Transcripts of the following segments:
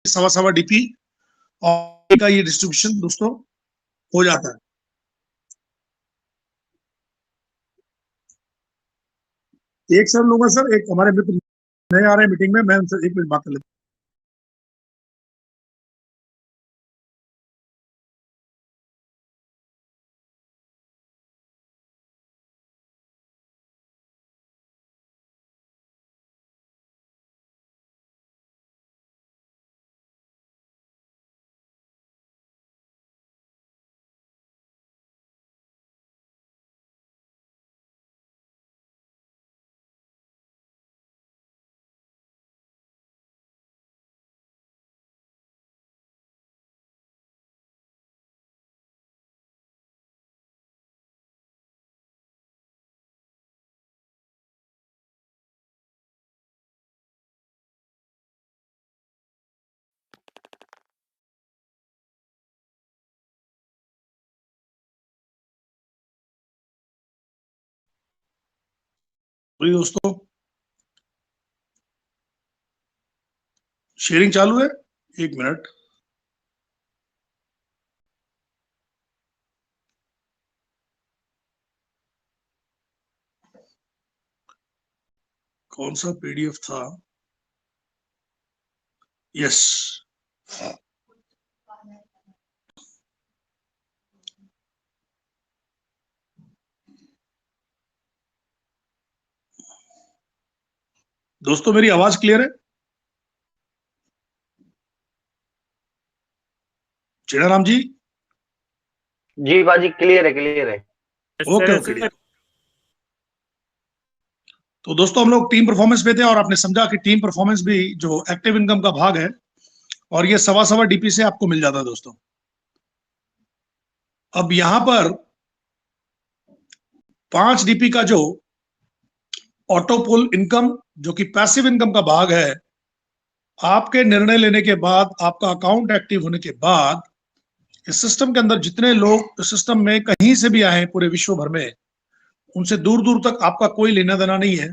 सवा सवा डीपी और का ये डिस्ट्रीब्यूशन दोस्तों हो जाता है। एक सर लोग सर, एक हमारे मित्र नए आ रहे हैं मीटिंग में, मैं उनसे एक मिनट बात कर लेता हूँ। दोस्तों शेयरिंग चालू है, एक मिनट। कौन सा पीडीएफ था? यस, दोस्तों मेरी आवाज क्लियर है? चेड़ाराम जी? जी बाजी क्लियर है, क्लियर है। Okay okay. तो दोस्तों हम लोग टीम परफॉर्मेंस पे थे और आपने समझा कि टीम परफॉर्मेंस भी जो एक्टिव इनकम का भाग है और ये सवा सवा डीपी से आपको मिल जाता है दोस्तों। अब यहां पर 5 डीपी का जो ऑटोपुल इनकम जो कि पैसिव इनकम का भाग है, आपके निर्णय लेने के बाद, आपका अकाउंट एक्टिव होने के बाद, इस सिस्टम के अंदर जितने लोग इस सिस्टम में कहीं से भी आए पूरे विश्व भर में, उनसे दूर दूर तक आपका कोई लेना देना नहीं है।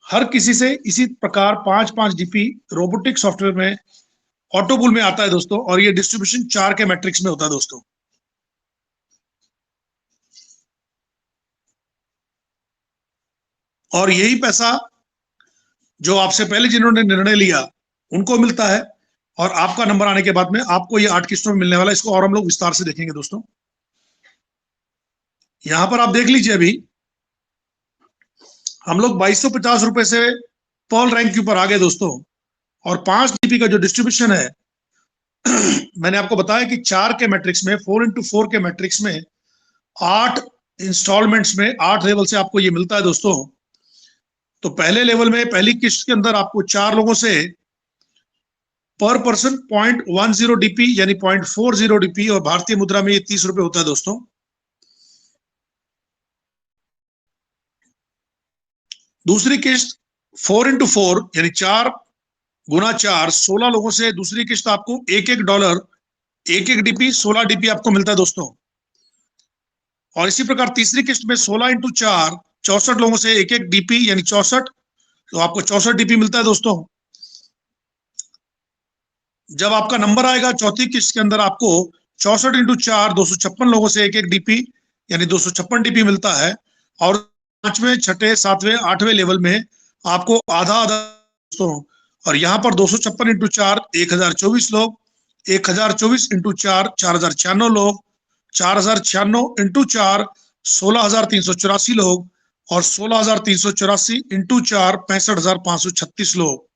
हर किसी से इसी प्रकार 5-5 डीपी रोबोटिक सॉफ्टवेयर में ऑटोपुल में आता है दोस्तों, और ये डिस्ट्रीब्यूशन 4 के मैट्रिक्स में होता है दोस्तों। और यही पैसा जो आपसे पहले जिन्होंने निर्णय लिया उनको मिलता है, और आपका नंबर आने के बाद में आपको ये 8 किस्तों में मिलने वाला है। इसको और हम लोग विस्तार से देखेंगे दोस्तों। यहां पर आप देख लीजिए, अभी हम लोग 2250 रुपए से पॉल रैंक के ऊपर आ गए दोस्तों। और 5 डीपी का जो डिस्ट्रीब्यूशन है मैंने आपको बताया कि 4 के मैट्रिक्स में, 4x4 के मैट्रिक्स में 8 इंस्टॉलमेंट्स में 8 लेवल से आपको ये मिलता है दोस्तों। तो पहले लेवल में पहली किस्त के अंदर आपको 4 लोगों से पर पर्सन 0.10 डीपी यानी 0.40 डीपी, और भारतीय मुद्रा में ये 30 रुपए होता है दोस्तों। दूसरी किस्त 4x4 यानी 4 गुना 4, 16 लोगों से दूसरी किस्त आपको $1 1 डीपी 16 डीपी आपको मिलता है दोस्तों। और इसी प्रकार तीसरी किस्त में 16x4 64 लोगों से 1 डीपी यानी 64, तो आपको 64 डीपी मिलता है दोस्तों। जब आपका नंबर आएगा चौथी किस्त के अंदर, आपको 64x4 256 लोगों से 1 डीपी यानी 256 डीपी मिलता है। और 5वें, 6ठे, 7वें, 8वें लेवल में आपको आधा आधा दोस्तों। और यहाँ पर 256x4 1024 लोग, 1024 इंटू 4 4096 लोग, 4096 x 4 16384 लोग, और 16384 इंटू 4 65,536 लोग।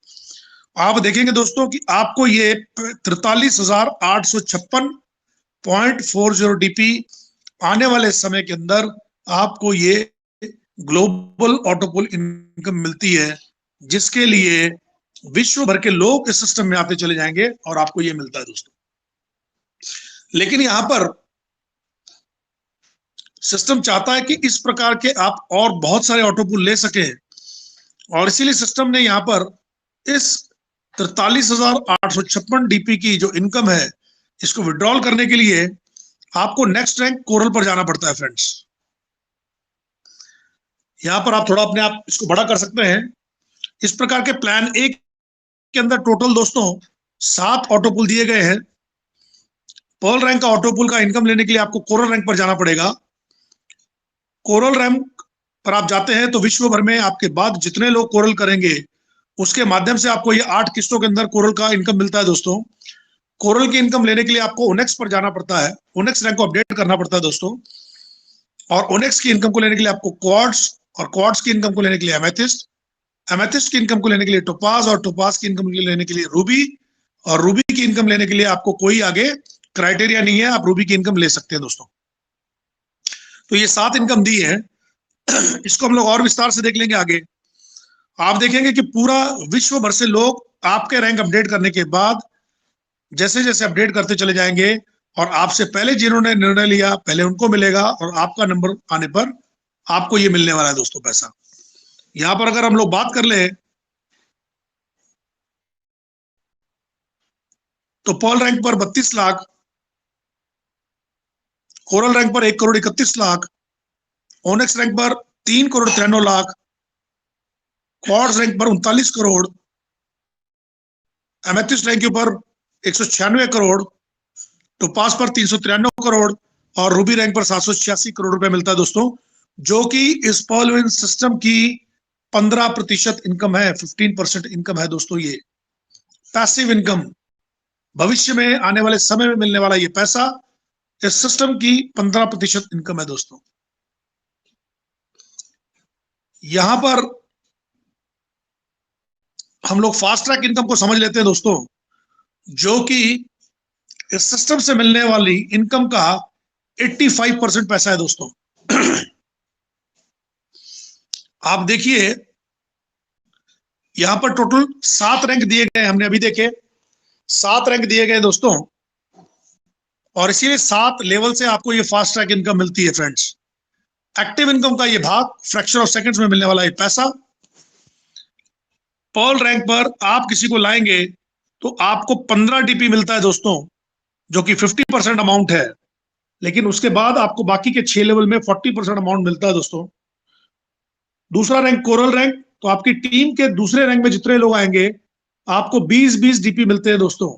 आप देखेंगे दोस्तों कि आपको ये 43,856.40 डीपी आने वाले समय के अंदर आपको ये ग्लोबल ऑटोपुल इनकम मिलती है, जिसके लिए विश्व भर के लोग इस सिस्टम में आते चले जाएंगे और आपको ये मिलता है दोस्तों। लेकिन यहां पर सिस्टम चाहता है कि इस प्रकार के आप और बहुत सारे ऑटोपुल ले सके, और इसीलिए सिस्टम ने यहां पर इस 43,856 डीपी की जो इनकम है, इसको विड्रॉल करने के लिए आपको नेक्स्ट रैंक कोरल पर जाना पड़ता है फ्रेंड्स। यहां पर आप थोड़ा अपने आप इसको बड़ा कर सकते हैं। इस प्रकार के प्लान ए के अंदर टोटल दोस्तों 7 ऑटो पुल दिए गए हैं। पर्ल रैंक का ऑटो पुल का इनकम लेने के लिए आपको कोरल रैंक पर जाना पड़ेगा। कोरल रैंक पर आप जाते हैं तो विश्व भर में आपके बाद जितने लोग कोरल करेंगे उसके माध्यम से आपको ये 8 किस्तों के अंदर कोरल का इनकम मिलता है दोस्तों। कोरल की इनकम लेने के लिए आपको ओनेक्स पर जाना पड़ता है, ओनेक्स रैंक को अपडेट करना पड़ता है दोस्तों। और ओनेक्स की इनकम को लेने के लिए आपको क्वार्ट्स, और क्वार्ट्स की इनकम को लेने के लिए एमेथिस्ट, एमेथिस्ट की इनकम को लेने के लिए टोपाज, और टोपाज की इनकम लेने के लिए रूबी, और रूबी की इनकम लेने के लिए आपको कोई आगे क्राइटेरिया नहीं है, आप रूबी की इनकम ले सकते हैं दोस्तों। तो ये 7 इनकम दी है। इसको हम लोग और विस्तार से देख लेंगे आगे। आप देखेंगे कि पूरा विश्व भर से लोग आपके रैंक अपडेट करने के बाद जैसे जैसे अपडेट करते चले जाएंगे, और आपसे पहले जिन्होंने निर्णय लिया पहले उनको मिलेगा, और आपका नंबर आने पर आपको ये मिलने वाला है दोस्तों पैसा। यहां पर अगर हम लोग बात कर ले तो पर्ल रैंक पर 32 लाख, कोरल रैंक पर 1,31,00,000, ओनेक्स रैंक पर 3,93,00,000, क्वार्ट्स रैंक पर 39 करोड़, एमेथिस्ट रैंक के ऊपर 196 करोड़, टोपास पर 393 करोड़, और रूबी रैंक पर 786 करोड़ रुपए मिलता है दोस्तों, जो कि इस पर्ल विन सिस्टम की 15% इनकम है, 15% इनकम है दोस्तों। ये पैसिव इनकम, भविष्य में आने वाले समय में मिलने वाला ये पैसा इस सिस्टम की 15% इनकम है दोस्तों। यहां पर हम लोग फास्ट ट्रैक इनकम को समझ लेते हैं दोस्तों, जो कि इस सिस्टम से मिलने वाली इनकम का 85% पैसा है दोस्तों। आप देखिए यहां पर टोटल 7 रैंक दिए गए, हमने अभी देखे 7 रैंक दिए गए दोस्तों, और इसीलिए 7 लेवल से आपको ये फास्ट ट्रैक इनकम मिलती है फ्रेंड्स। एक्टिव इनकम का ये भाग, फ्रैक्शन ऑफ सेकंड्स में मिलने वाला ये पैसा। पर्ल रैंक पर आप किसी को लाएंगे तो आपको 15 डीपी मिलता है दोस्तों, जो कि 50% अमाउंट है, लेकिन उसके बाद आपको बाकी के 6 लेवल में 40% अमाउंट मिलता है दोस्तों। दूसरा रैंक कोरल रैंक, तो आपकी टीम के दूसरे रैंक में जितने लोग आएंगे आपको 20-20 डीपी मिलते हैं दोस्तों।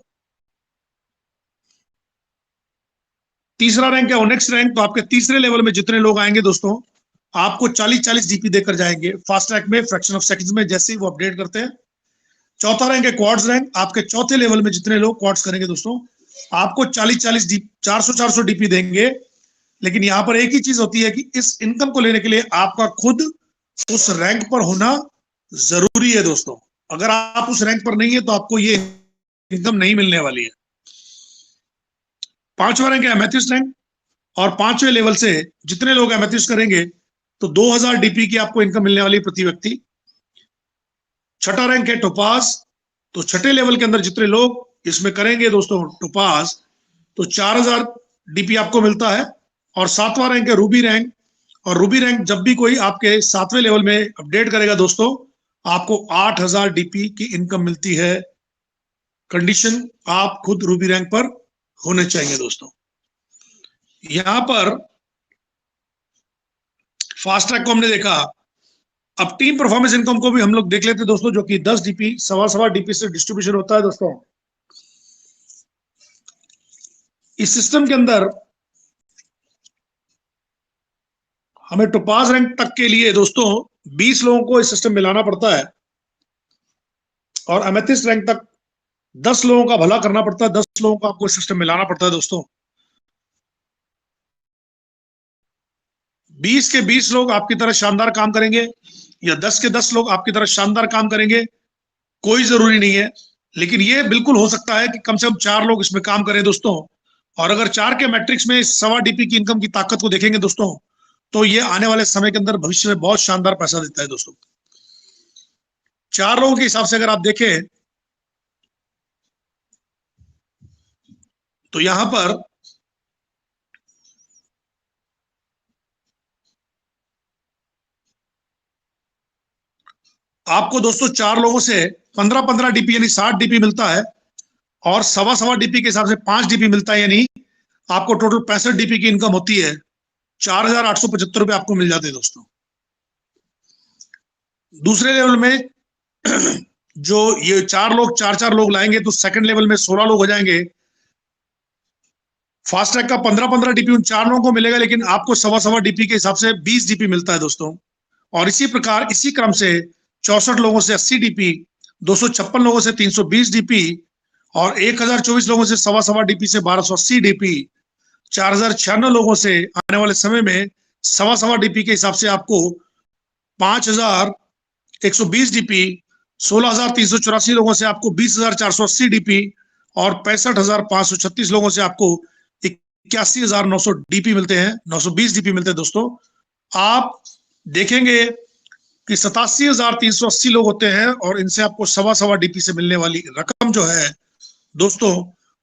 तीसरा रैंक है ओनेक्स रैंक, तो आपके तीसरे लेवल में जितने लोग आएंगे दोस्तों आपको 40-40 डीपी देकर जाएंगे फास्ट ट्रैक में, फ्रैक्शन ऑफ सेकंड्स में, जैसे ही वो अपडेट करते हैं। चौथा रैंक है क्वार्ट्स रैंक, आपके चौथे लेवल में जितने लोग क्वार्ट्स करेंगे दोस्तों आपको 40-40 400-400 डीपी देंगे। लेकिन यहां पर एक ही चीज होती है कि इस इनकम को लेने के लिए आपका खुद उस रैंक पर होना जरूरी है दोस्तों। अगर आप उस रैंक पर नहीं है तो आपको ये इनकम नहीं मिलने वाली है। पांचवा रैंक है एमेथिस्ट रैंक, और 5वें लेवल से जितने लोग एमेथिस्ट करेंगे तो 2000 डीपी की आपको इनकम मिलने वाली प्रति व्यक्ति। छठा रैंक है टोपाज, तो छठे लेवल के अंदर जितने लोग इसमें करेंगे दोस्तों टोपाज, तो 4000 डीपी आपको मिलता है। और 7वां रैंक है रूबी रैंक, और रूबी रैंक जब भी कोई आपके 7वें लेवल में अपडेट करेगा दोस्तों आपको 8000 डीपी की इनकम मिलती है। कंडीशन, आप खुद रूबी रैंक पर होने चाहिए दोस्तों। यहां पर फास्ट ट्रैक को हमने देखा, अब टीम परफॉर्मेंस इनकम को भी हम लोग देख लेते हैं दोस्तों, जो कि 10 डीपी, 1.25 डीपी से डिस्ट्रीब्यूशन होता है दोस्तों। इस सिस्टम के अंदर हमें टोपाज रैंक तक के लिए दोस्तों 20 लोगों को इस सिस्टम में लाना पड़ता है, और एमेथिस्ट रैंक तक 10 लोगों का भला करना पड़ता है, 10 लोगों को आपको इस सिस्टम में लाना पड़ता है दोस्तों। 20 के 20 लोग आपकी तरह शानदार काम करेंगे, या 10 के 10 लोग आपकी तरह शानदार काम करेंगे, कोई जरूरी नहीं है। लेकिन ये बिल्कुल हो सकता है कि कम से कम 4 लोग इसमें काम करें दोस्तों। और अगर 4 के मैट्रिक्स में 1.25 डीपी की इनकम की ताकत को देखेंगे दोस्तों, तो ये आने वाले समय के अंदर भविष्य में बहुत शानदार पैसा देता है दोस्तों। 4 लोगों के हिसाब से अगर आप देखें तो यहां पर आपको दोस्तों 4 लोगों से 15-15 डीपी यानी 60 डीपी मिलता है, और 1.25 डीपी के हिसाब से 5 डीपी मिलता है, यानी आपको टोटल 65 डीपी की इनकम होती है। 4875 रुपए आपको मिल जाते हैं दोस्तों। दूसरे लेवल में जो ये 4 लाएंगे तो सेकंड लेवल में 16 लोग हो जाएंगे। फास्ट ट्रैक का 15-15 डीपी उन 4 लोगों को मिलेगा, लेकिन आपको 1.25 डीपी के हिसाब से 20 डीपी मिलता है दोस्तों। और इसी प्रकार इसी क्रम से 64 लोगों से 80 डीपी, 256 लोगों से 320 डीपी और 1024 लोगों से 1.25 डीपी से 1280 डीपी, 4096 लोगों से आने वाले समय में 1.25 डीपी के हिसाब से आपको 5120 डीपी, 16,384 लोगों से आपको 20,480 डीपी और 65,536 लोगों से आपको 81,900 डीपी मिलते हैं, 920 डीपी मिलते हैं दोस्तों। आप देखेंगे कि 87,380 लोग होते हैं और इनसे आपको 1.25 डीपी से मिलने वाली रकम जो है दोस्तों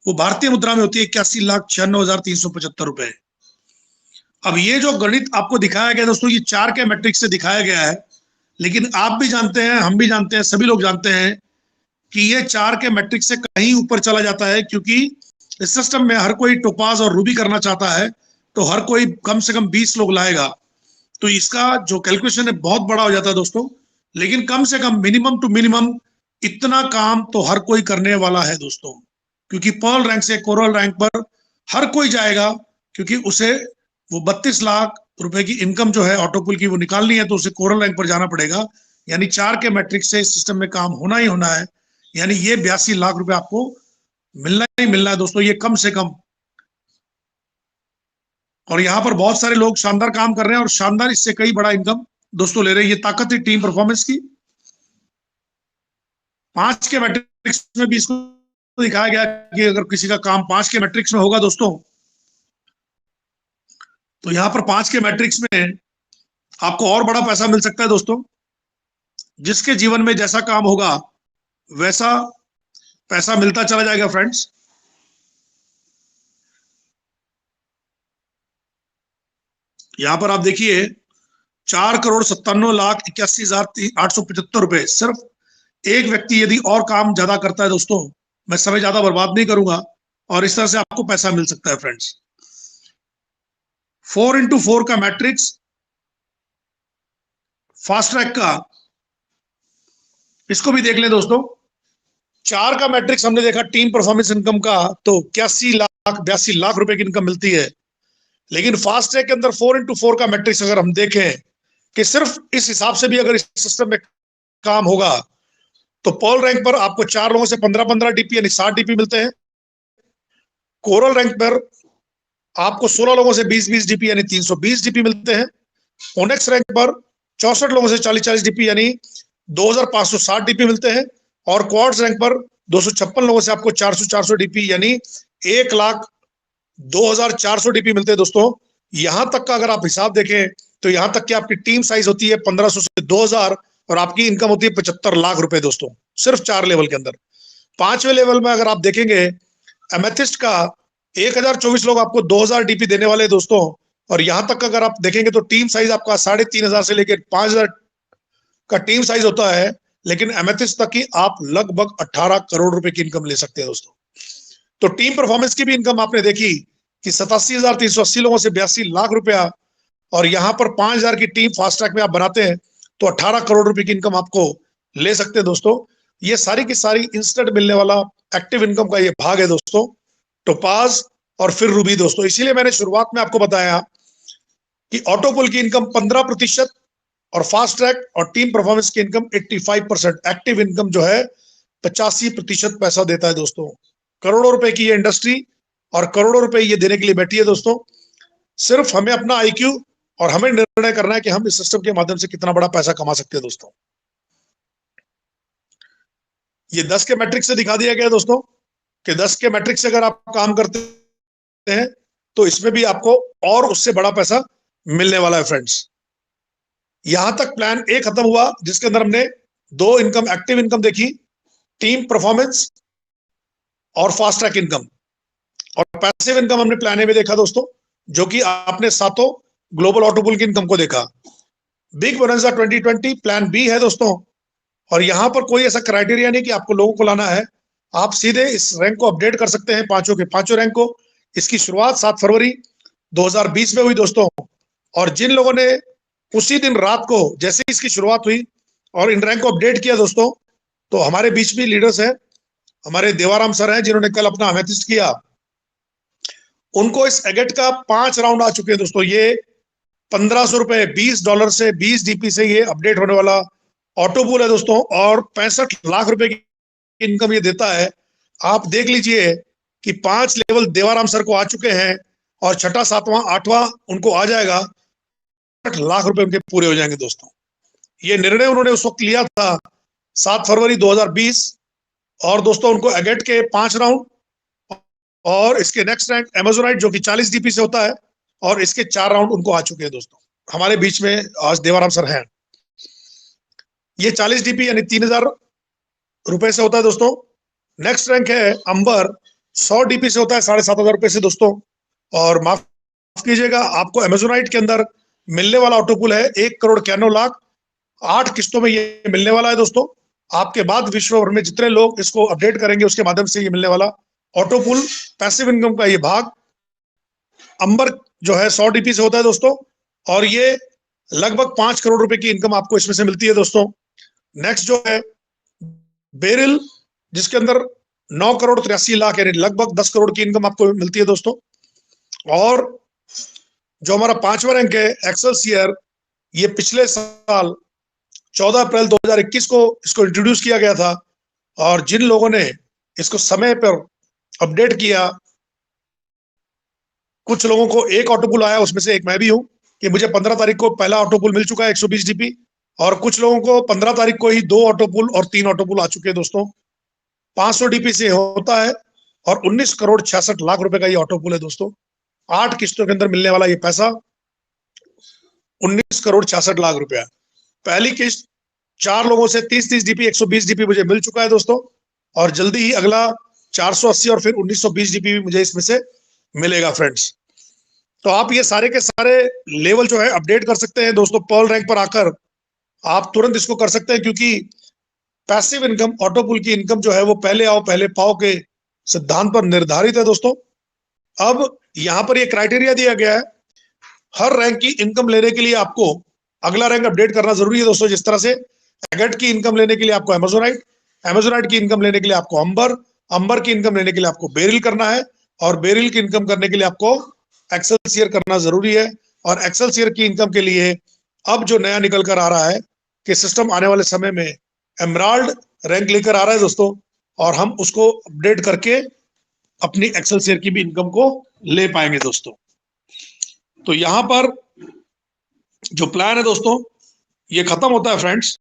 वो भारतीय मुद्रा में होती है 81,96,375 रुपए। अब ये जो गणित आपको दिखाया गया दोस्तों, ये 4 के मैट्रिक्स से दिखाया गया है, लेकिन आप भी जानते हैं, हम भी जानते हैं, सभी लोग जानते हैं कि ये 4 के मैट्रिक्स से कहीं ऊपर चला जाता है, क्योंकि इस सिस्टम में हर कोई टोपाज और रूबी करना चाहता है, तो हर कोई कम से कम 20 लोग लाएगा, तो इसका जो कैलकुलेशन है बहुत बड़ा हो जाता है दोस्तों। लेकिन कम से कम मिनिमम टू मिनिमम इतना काम तो हर कोई करने वाला है दोस्तों, क्योंकि पर्ल रैंक से कोरल रैंक पर हर कोई जाएगा, क्योंकि उसे वो 32 लाख रुपए की इनकम जो है ऑटोपुल की वो निकालनी है, तो उसे कोरल रैंक पर जाना पड़ेगा। यानी 4 के मैट्रिक्स से इस सिस्टम में काम होना ही होना है, यानी ये 82 लाख रुपए आपको मिलना ही मिलना है दोस्तों, ये कम से कम। और यहाँ पर बहुत सारे लोग शानदार काम कर रहे हैं और शानदार इससे कई बड़ा इनकम दोस्तों ले रहे हैं। ये ताकत है टीम परफॉर्मेंस की। 5 के मैट्रिक्स में भी इसको दिखाया गया कि अगर किसी का काम 5 के मैट्रिक्स में होगा दोस्तों, तो यहाँ पर 5 के मैट्रिक्स में आपको और बड़ा पैसा मिल सकता है दोस्तों। जिसके जीवन में जैसा काम होगा वैसा पैसा मिलता चला जाएगा फ्रेंड्स। यहां पर आप देखिए 4,97,81,875 रुपए सिर्फ एक व्यक्ति यदि और काम ज्यादा करता है दोस्तों, मैं समय ज्यादा बर्बाद नहीं करूंगा, और इस तरह से आपको पैसा मिल सकता है फ्रेंड्स। 4x4 का मैट्रिक्स फास्ट ट्रैक का, इसको भी देख लें दोस्तों। 4 का मैट्रिक्स हमने देखा टीम परफॉर्मेंस इनकम का, तो 82 लाख रुपए की इनकम मिलती है। लेकिन फास्ट ट्रैक के अंदर 4x4 का मैट्रिक्स अगर हम देखें कि सिर्फ इस हिसाब से भी अगर इस सिस्टम में काम होगा, तो पर्ल रैंक पर आपको 4 लोगों से 15-15 डीपी यानी 60 डीपी मिलते हैं। कोरल रैंक पर आपको 16 लोगों से 20-20 डीपी यानी 320 डीपी मिलते हैं। ओनेक्स रैंक पर 64 लोगों से 40-40 डीपी यानी 2,560 डीपी मिलते हैं। और क्वार्ट्स रैंक पर 256 लोगों से आपको 400 डीपी यानी 1,02,400 डीपी मिलते हैं दोस्तों। यहां तक का अगर आप हिसाब देखें तो यहां तक कि आपकी टीम साइज होती है 1500 से 2,000 और आपकी इनकम होती है 75 लाख रुपए दोस्तों, सिर्फ 4 लेवल के अंदर। 5वें लेवल में अगर आप देखेंगे एमेथिस्ट का 1,024 लोग आपको 2,000 डीपी देने वाले दोस्तों। और यहां तक अगर आप देखेंगे तो टीम साइज आपका 3,500 से लेकर 5,000 का टीम साइज होता है, लेकिन एमेथिस्ट तक की आप लगभग 18 करोड़ रुपए की इनकम ले सकते हैं दोस्तों। तो टीम परफॉर्मेंस की भी इनकम आपने देखी कि 87,380 लोगों से 82 लाख रुपया, और यहां पर 5,000 की टीम फास्ट ट्रैक में आप बनाते हैं तो 18 करोड़ रुपए की इनकम आपको ले सकते हैं दोस्तों। ये सारी की सारी इंस्टेंट मिलने वाला एक्टिव इनकम का ये भाग है दोस्तों, टोपाज और फिर रूबी दोस्तों। इसीलिए मैंने शुरुआत में आपको बताया कि ऑटोपुल की इनकम 15% और फास्ट ट्रैक और टीम परफॉर्मेंस की इनकम 85%, एक्टिव इनकम जो है 85% पैसा देता है दोस्तों। करोड़ों रुपए की ये इंडस्ट्री और करोड़ों रुपए ये देने के लिए बैठी है दोस्तों। सिर्फ हमें अपना आईक्यू और हमें निर्णय करना है कि हम इस सिस्टम के माध्यम से कितना बड़ा पैसा कमा सकते हैं दोस्तों। ये 10 के मैट्रिक्स से दिखा दिया गया दोस्तों कि 10 के मैट्रिक्स से अगर आप काम करते हैं तो इसमें भी आपको और उससे बड़ा पैसा मिलने वाला है फ्रेंड्स। यहां तक प्लान ए खत्म हुआ, जिसके अंदर हमने 2 इनकम, एक्टिव इनकम देखी, टीम परफॉर्मेंस और फास्ट ट्रैक इनकम। और पैसिव इनकम हमने प्लान ए में देखा दोस्तों, जो कि आपने सातों ग्लोबल ऑटोपुल की इनकम को देखा। बिग बोनंजा 2020 प्लान बी है दोस्तों। और यहां पर कोई ऐसा क्राइटेरिया नहीं कि आपको लोगों को लाना है, आप सीधे इस रैंक को अपडेट कर सकते हैं, पांचों के पांचों रैंक को। इसकी शुरुआत 7 फरवरी 2020 में हुई दोस्तों। और जिन लोगों ने उसी दिन रात को जैसे इसकी शुरुआत हुई और इन रैंक को अपडेट किया दोस्तों, तो हमारे बीच में लीडर्स है, हमारे देवाराम सर हैं जिन्होंने कल अपना अमेथिस्ट किया, उनको इस एगेट का 5 राउंड आ चुके हैं दोस्तों। ये 1500 रुपए $20 से 20 डीपी से ये अपडेट होने वाला ऑटो पूल है दोस्तों, और 65 लाख रुपए की इनकम ये देता है। आप देख लीजिए कि 5 लेवल देवाराम सर को आ चुके हैं और छठा, सातवां, आठवां उनको आ जाएगा। 60 लाख रुपए उनके पूरे हो जाएंगे दोस्तों। ये निर्णय उन्होंने उस वक्त लिया था 7 फरवरी 2020, और दोस्तों उनको एगेट के 5 राउंड और इसके नेक्स्ट रैंक एमेजोनाइट जो कि 40 डीपी से होता है, और इसके 4 राउंड उनको आ चुके हैं दोस्तों। हमारे बीच में आज देवाराम सर हैं। ये 40 डीपी यानी 3000 रुपए से होता है दोस्तों। नेक्स्ट रैंक है अंबर, 100 डीपी से होता है 7500 रुपए से दोस्तों। और माफ कीजिएगा, आपको एमेजोनाइट के अंदर मिलने वाला ऑटो पुल है 1,91,00,000, 8 किस्तों में ये मिलने वाला है दोस्तों। आपके बाद विश्व भर में जितने लोग इसको अपडेट करेंगे उसके माध्यम से ये मिलने वाला ऑटो पुल पैसिव इनकम का ये भाग अंबर जो है 100 डीपी से होता है दोस्तों, और ये लगभग 5 करोड़ रुपए की इनकम आपको इसमें से मिलती है दोस्तों। नेक्स्ट जो है बेरिल, जिसके अंदर 9,83,00,000 यानी लगभग 10 करोड़ की इनकम आपको मिलती है दोस्तों। और जो हमारा 5वां रैंक है एक्सेलसियर, ये पिछले साल 14 अप्रैल 2021 को इसको इंट्रोड्यूस किया गया था, और जिन लोगों ने इसको समय पर अपडेट किया, कुछ लोगों को एक ऑटो पुल आया, उसमें से एक मैं भी हूं कि मुझे 15 तारीख को पहला ऑटो पुल मिल चुका है 120 डीपी, और कुछ लोगों को 15 तारीख को ही 2 ऑटो पुल और 3 ऑटो पुल आ चुके हैं दोस्तों। 500 डीपी से होता है, और 19 करोड़ 66 लाख रुपए का ये ऑटो पुल है दोस्तों। 8 किस्तों के अंदर मिलने वाला ये पैसा 19 करोड़ 66 लाख रुपया। पहली किस्त 4 लोगों से 30-30 डीपी 120 डीपी मुझे मिल चुका है दोस्तों, और जल्दी ही अगला 480 और फिर 1920 डीपी भी मुझे इसमें से मिलेगा फ्रेंड्स। तो आप ये सारे के सारे लेवल जो है अपडेट कर सकते हैं दोस्तों। पर्ल रैंक पर आकर आप तुरंत इसको कर सकते हैं, क्योंकि पैसिव इनकम, ऑटो पुल की इनकम जो है वो पहले आओ पहले पाओ के सिद्धांत पर निर्धारित है दोस्तों। अब यहां पर ये क्राइटेरिया दिया गया है, हर रैंक की इनकम लेने के लिए आपको अगला रैंक अपडेट करना जरूरी है दोस्तों। जिस तरह से एगेट की इनकम लेने के लिए आपको एमेजोनाइट, एमेजोनाइट की इनकम लेने के लिए आपको अंबर, अंबर की इनकम लेने के लिए आपको बेरिल करना है, और बेरिल की इनकम करने के लिए आपको एक्सेलसियर करना जरूरी है। और एक्सेलसियर की इनकम के लिए अब जो नया निकल कर आ रहा है कि सिस्टम आने वाले समय में एमराल्ड रैंक लेकर आ रहा है दोस्तों, और हम उसको अपडेट करके अपनी एक्सेलसियर की भी इनकम को ले पाएंगे दोस्तों। तो यहां पर जो प्लान है दोस्तों ये खत्म होता है फ्रेंड्स,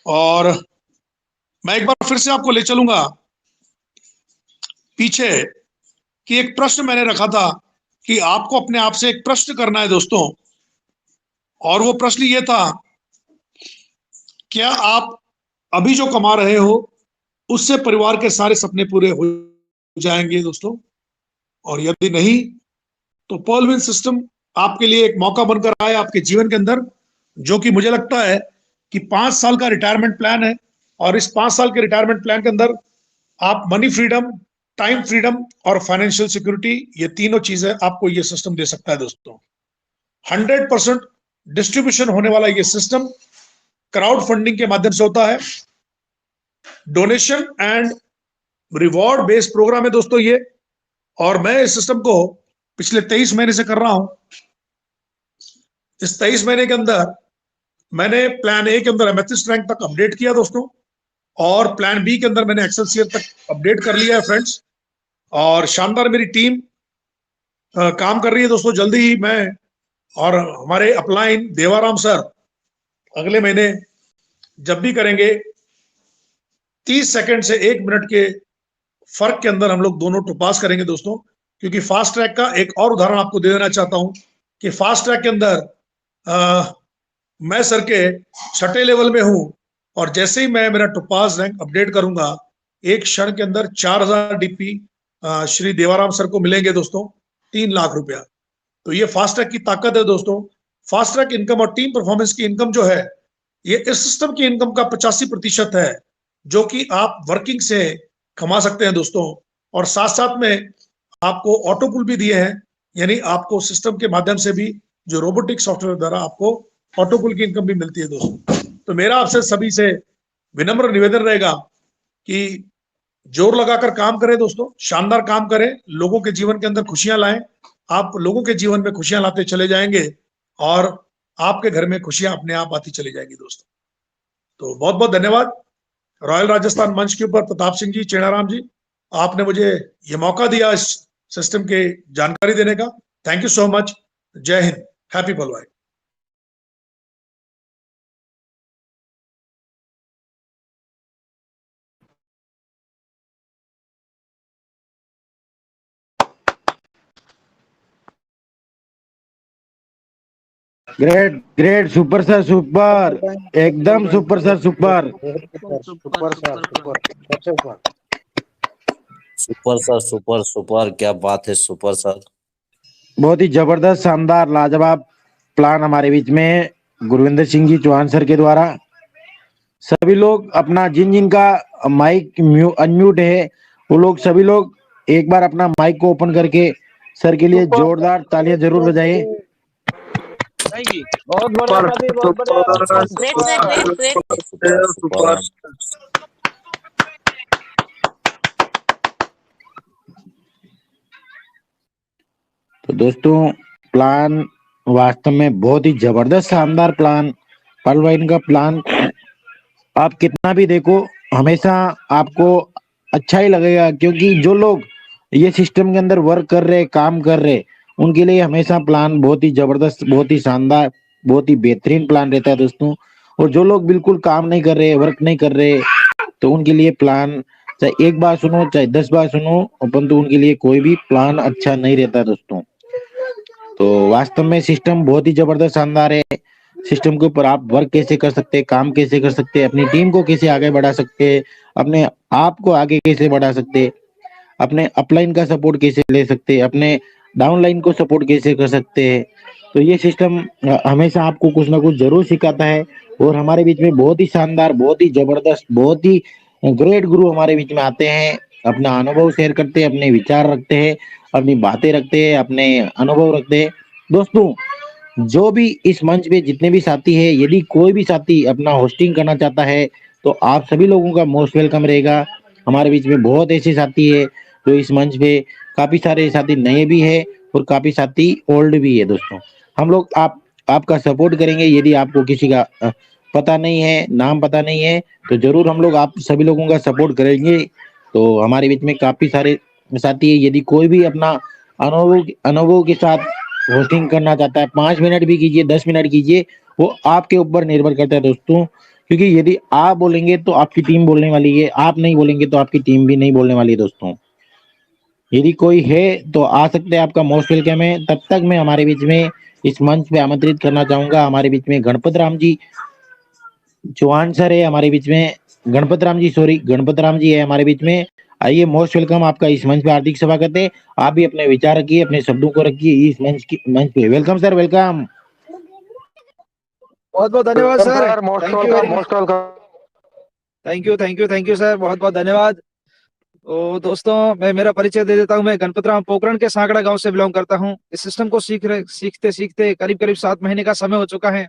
और मैं एक बार फिर से आपको ले चलूंगा पीछे कि एक प्रश्न मैंने रखा था कि आपको अपने आप से एक प्रश्न करना है दोस्तों, और वो प्रश्न ये था, क्या आप अभी जो कमा रहे हो उससे परिवार के सारे सपने पूरे हो जाएंगे दोस्तों? और यदि नहीं तो पर्ल विन सिस्टम आपके लिए एक मौका बनकर आए आपके जीवन के अंदर, जो कि मुझे लगता है कि 5 साल का रिटायरमेंट प्लान है, और इस 5 साल के रिटायरमेंट प्लान के अंदर आप मनी फ्रीडम, टाइम फ्रीडम और फाइनेंशियल सिक्योरिटी, ये तीनों चीजें आपको ये सिस्टम दे सकता है दोस्तों। 100% डिस्ट्रीब्यूशन होने वाला ये सिस्टम क्राउड फंडिंग के माध्यम से होता है। Donation and reward based programme है दोस्तों ये, और मैं इस सिस्टम को पिछले 23 महीने से कर रहा हूं। इस 23 महीने के अंदर मैंने प्लान ए के अंदर एमेथिस्ट रैंक तक अपडेट किया दोस्तों, और प्लान बी के अंदर मैंने एक्सेलसियर तक अपडेट कर लिया है फ्रेंड्स, और शानदार मेरी टीम काम कर रही है दोस्तों। जल्दी ही मैं और हमारे अपलाइन देवाराम सर अगले महीने जब भी करेंगे 30 सेकंड से 1 मिनट के फर्क के अंदर हम लोग दोनों टोपास करेंगे दोस्तों। क्योंकि फास्ट ट्रैक का एक और उदाहरण आपको दे देना चाहता हूं कि फास्ट ट्रैक के अंदर मैं सर के 6ठे लेवल में हूं, और जैसे ही मैं मेरा टोपास रैंक अपडेट करूंगा, एक क्षण के अंदर 4000 डीपी श्री देवाराम सर को मिलेंगे दोस्तों, 3 लाख रुपया। तो ये फास्ट ट्रैक की ताकत है दोस्तों। फास्ट ट्रैक इनकम और टीम परफॉर्मेंस की इनकम जो है, ये इस सिस्टम की इनकम का 85% है, जो कि आप वर्किंग से कमा सकते हैं दोस्तों। और साथ साथ में आपको ऑटो पुल भी दिए हैं, यानी आपको सिस्टम के माध्यम से भी जो रोबोटिक सॉफ्टवेयर द्वारा आपको ऑटो पुल की इनकम भी मिलती है दोस्तों। तो मेरा आपसे सभी से विनम्र निवेदन रहेगा कि जोर लगाकर काम करें दोस्तों, शानदार काम करें, लोगों के जीवन के अंदर खुशियां लाएं। आप लोगों के जीवन में खुशियां लाते चले जाएंगे और आपके घर में खुशियां अपने आप आती चली जाएंगी दोस्तों। तो बहुत बहुत धन्यवाद रॉयल राजस्थान मंच के ऊपर प्रताप सिंह जी, चेणाराम जी, आपने मुझे ये मौका दिया इस सिस्टम के जानकारी देने का। Thank you so much. जय हिंद, हैप्पी पलवाई। Great great, super sir super, एकदम super sir super. Super sir, super super, क्या बात है सुपर सर। बहुत ही जबरदस्त, शानदार, लाजवाब प्लान हमारे बीच में गुरविंदर सिंह जी चौहान सर के द्वारा। सभी लोग अपना, जिन जिन का माइक अनम्यूट है, वो लोग सभी लोग एक बार अपना माइक को ओपन करके सर के लिए जोरदार तालियां जरूर बजाइए। बहुत बढ़िया, बहुत बढ़िया। तो दोस्तों, प्लान वास्तव में बहुत ही जबरदस्त, शानदार प्लान। पलवाइन का प्लान आप कितना भी देखो, हमेशा आपको अच्छा ही लगेगा, क्योंकि जो लोग ये सिस्टम के अंदर वर्क कर रहे, काम कर रहे, उनके लिए हमेशा प्लान बहुत ही जबरदस्त, बहुत ही शानदार, बहुत ही बेहतरीन प्लान रहता है दोस्तों। और जो लोग बिल्कुल काम नहीं कर रहे, वर्क नहीं कर रहे, तो उनके लिए प्लान चाहे एक बार सुनो चाहे 10 बार सुनो, परंतु उनके लिए कोई भी प्लान अच्छा नहीं रहता दोस्तों। तो वास्तव में सिस्टम बहुत ही जबरदस्त, शानदार है। सिस्टम के ऊपर आप वर्क कैसे कर सकते हैं, काम कैसे कर सकते हैं, अपनी टीम को कैसे आगे बढ़ा सकते हैं, अपने आप को आगे कैसे बढ़ा सकते हैं, अपने अपलाइन का सपोर्ट कैसे ले सकते हैं, अपने डाउनलाइन को सपोर्ट कैसे कर सकते हैं। तो ये सिस्टम हमेशा आपको कुछ ना कुछ जरूर सिखाता है। और हमारे बीच में बहुत ही शानदार, बहुत ही जबरदस्त, बहुत ही ग्रेट गुरु हमारे बीच में आते हैं, अपना अनुभव शेयर करते हैं, अपने विचार रखते हैं, अपनी बातें रखते हैं, अपने अनुभव रखते हैं। दोस्तों, जो भी इस मंच पे जितने भी साथी है, यदि कोई भी साथी अपना होस्टिंग करना चाहता है, तो आप सभी लोगों का मोस्ट वेलकम रहेगा। हमारे बीच में बहुत ऐसे साथी है जो इस मंच पे, काफी सारे साथी नए भी है और काफी साथी ओल्ड भी है दोस्तों। हम लोग आपका सपोर्ट करेंगे। यदि आपको किसी का पता नहीं है, नाम पता नहीं है, तो जरूर हम लोग आप सभी लोगों का सपोर्ट करेंगे। तो हमारे बीच में काफी सारे साथी है। यदि कोई भी अपना अनुभव के साथ होस्टिंग करना चाहता है, 5 मिनट भी कीजिए, 10 मिनट कीजिए, वो आपके ऊपर निर्भर करता है दोस्तों। क्योंकि यदि आप बोलेंगे तो आपकी टीम बोलने वाली है, आप नहीं बोलेंगे तो आपकी टीम भी नहीं बोलने वाली है दोस्तों। यदि कोई है तो आ सकते हैं, आपका मोस्ट वेलकम है। तब तक मैं हमारे बीच में इस मंच पे आमंत्रित करना चाहूंगा, हमारे बीच में गणपत राम जी चौहान सर है हमारे बीच में, गणपत राम जी है हमारे बीच में। आइए, मोस्ट वेलकम आपका इस मंच पे, हार्दिक स्वागत है। आप भी अपने विचार रखिए, अपने शब्दों को रखिए इस मंच पे। Welcome sir, welcome. बहुत बहुत धन्यवाद sir, most thank you welcome, very much. Most welcome. Thank you sir, बहुत बहुत धन्यवाद। तो दोस्तों, मैं मेरा परिचय दे देता हूँ। मैं गणपत राम पोखरण के सांकड़ा गांव से बिलोंग करता हूँ। इस सिस्टम को सीखते सीखते करीब करीब 7 महीने का समय हो चुका है।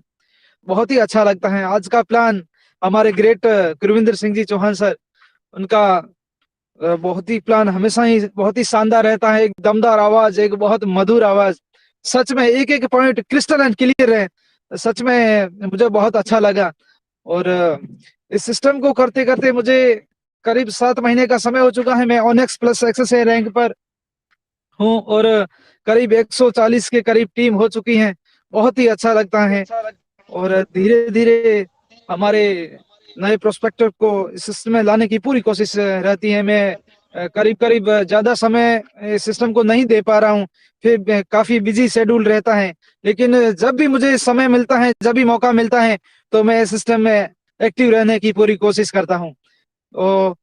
बहुत ही अच्छा लगता है। आज का प्लान हमारे ग्रेट गुरविंदर सिंह जी चौहान सर, उनका बहुत ही प्लान हमेशा ही बहुत ही शानदार रहता है। एक दमदार आवाज, एक बहुत मधुर आवाज, सच में एक एक पॉइंट क्रिस्टल एंड क्लियर है। सच में मुझे बहुत अच्छा लगा। और इस सिस्टम को करते करते मुझे करीब 7 महीने का समय हो चुका है। मैं ऑनेक्स प्लस एक्सेस रैंक पर हूँ और करीब 140 के करीब टीम हो चुकी है। बहुत ही अच्छा लगता है। और धीरे धीरे हमारे नए प्रोस्पेक्टर को इस सिस्टम में लाने की पूरी कोशिश रहती है। मैं करीब करीब ज्यादा समय इस सिस्टम को नहीं दे पा रहा हूँ, फिर काफी बिजी शेड्यूल रहता है। लेकिन जब भी मुझे समय मिलता है, जब भी मौका मिलता है, तो मैं इस सिस्टम में एक्टिव रहने की पूरी कोशिश करता हूँ। तो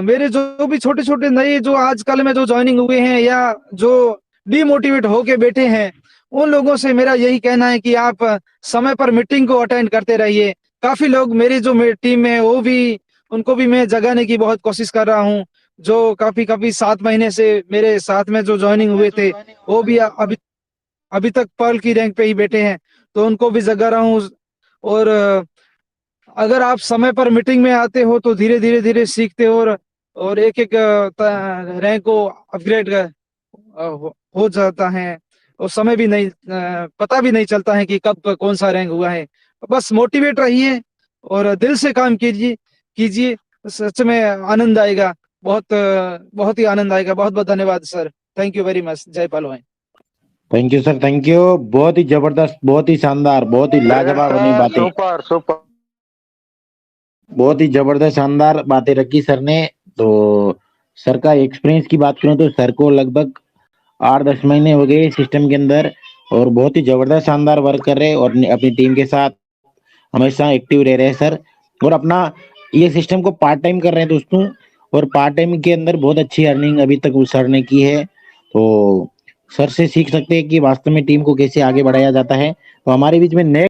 मेरे जो भी छोटे छोटे नए जो आजकल में जो ज्वाइनिंग हुए हैं या जो डिमोटिवेट होके बैठे हैं, उन लोगों से मेरा यही कहना है कि आप समय पर मीटिंग को अटेंड करते रहिए। काफी लोग मेरी जो मेरी टीम में, वो भी, उनको भी मैं जगाने की बहुत कोशिश कर रहा हूँ। जो काफी काफी 7 महीने से मेरे साथ में जो ज्वाइनिंग हुए थे, वो भी अभी अभी तक पर्ल की रैंक पे ही बैठे हैं, तो उनको भी जगा रहा हूँ। और अगर आप समय पर मीटिंग में आते हो तो धीरे धीरे धीरे सीखते हो और एक एक रैंक को अपग्रेड हो जाता है और समय भी नहीं पता भी नहीं चलता है कि कब कौन सा रैंक हुआ है। बस मोटिवेट रहिए और दिल से काम कीजिए कीजिए, सच में आनंद आएगा, बहुत ही आनंद आएगा। बहुत बहुत धन्यवाद sir, thank you very much. जय पहलवान। Thank you sir, thank you. बहुत ही जबरदस्त, बहुत ही शानदार, बहुत ही लाजवाब अपनी बातें, सुपर सुपर। बहुत ही जबरदस्त शानदार बातें रखी सर ने। तो सर का एक्सपीरियंस की बात करूं तो सर को लगभग 8-10 महीने हो गए सिस्टम के अंदर और बहुत ही जबरदस्त शानदार वर्क कर रहे हैं और अपनी टीम के साथ हमेशा एक्टिव रह रहे हैं सर। और अपना ये सिस्टम को पार्ट टाइम कर रहे हैं दोस्तों, और पार्ट टाइम के अंदर बहुत अच्छी अर्निंग अभी तक उस सर ने की है। तो सर से सीख सकते हैं कि वास्तव में टीम को कैसे आगे बढ़ाया जाता है। तो हमारे बीच में नेक्स्ट